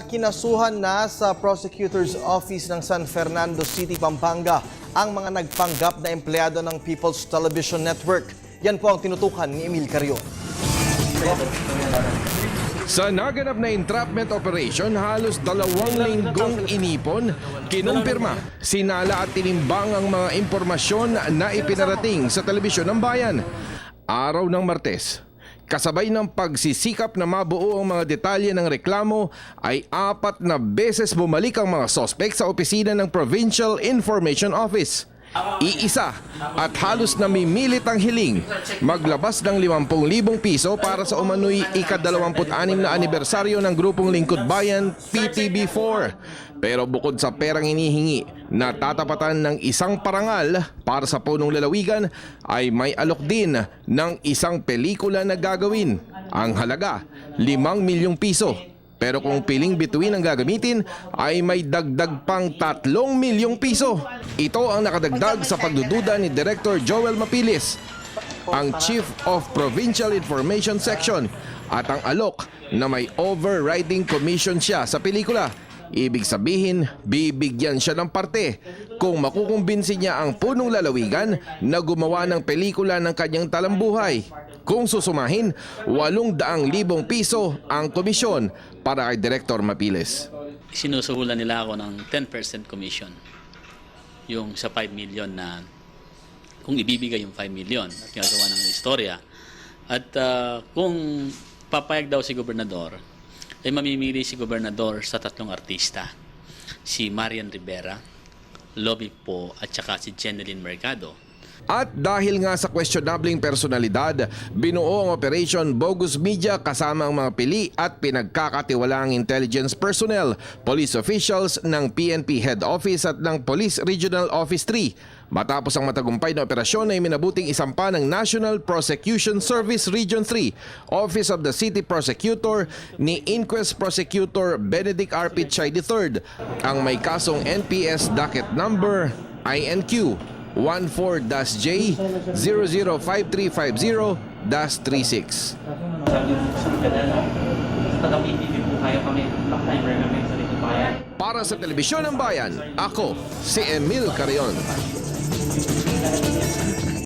Kinasuhan na sa Prosecutor's Office ng San Fernando City, Pampanga ang mga nagpanggap na empleyado ng People's Television Network. Yan po ang tinutukan ni Emil Carion. Sa naganap na entrapment operation, halos 2 linggong inipon, kinumpirma, sinala at tinimbang ang mga impormasyon na ipinarating sa telebisyon ng bayan. Araw ng Martes, kasabay ng pagsisikap na mabuo ang mga detalye ng reklamo, ay 4 na beses bumalik ang mga sospek sa opisina ng Provincial Information Office. Iisa at halos namimilit ang hiling maglabas ng 50,000 piso para sa umano'y ika-26 na anibersaryo ng Grupong Lingkod Bayan PTB4. Pero bukod sa perang inihingi na tatapatan ng isang parangal para sa punong lalawigan, ay may alok din ng isang pelikula na gagawin. Ang halaga, 5 milyong piso. Pero kung piling bituin ang gagamitin, ay may dagdag pang 3 milyong piso. Ito ang nakadagdag sa pagdududa ni Director Joel Mapilis, ang Chief of Provincial Information Section, at ang alok na may overriding commission siya sa pelikula. Ibig sabihin, bibigyan siya ng parte kung makukumbinsi niya ang punong lalawigan na gumawa ng pelikula ng kanyang talambuhay. Kung susumahin, 800,000 piso ang komisyon para kay Director Mapiles. Sinusuhulan nila ako ng 10% commission. Yung sa 5 million na kung ibibigay yung 5 million at ginagawa ng istorya. At kung papayag daw si Gobernador, ay mamimili si Gobernador sa 3 artista. Si Marian Rivera, Lobby Po at saka si Jeneline Mercado. At dahil nga sa questionabling personalidad, binuo ang Operation Bogus Media kasama ang mga pili at pinagkakatiwalaang intelligence personnel, police officials ng PNP Head Office at ng Police Regional Office 3. Matapos ang matagumpay na operasyon ay minabuting isampa ng National Prosecution Service Region 3, Office of the City Prosecutor ni Inquest Prosecutor Benedict R. Pichay III, ang may kasong NPS docket number INQ 14-J005350-36. Para sa Telebisyon ng Bayan, ako si Emil Carion.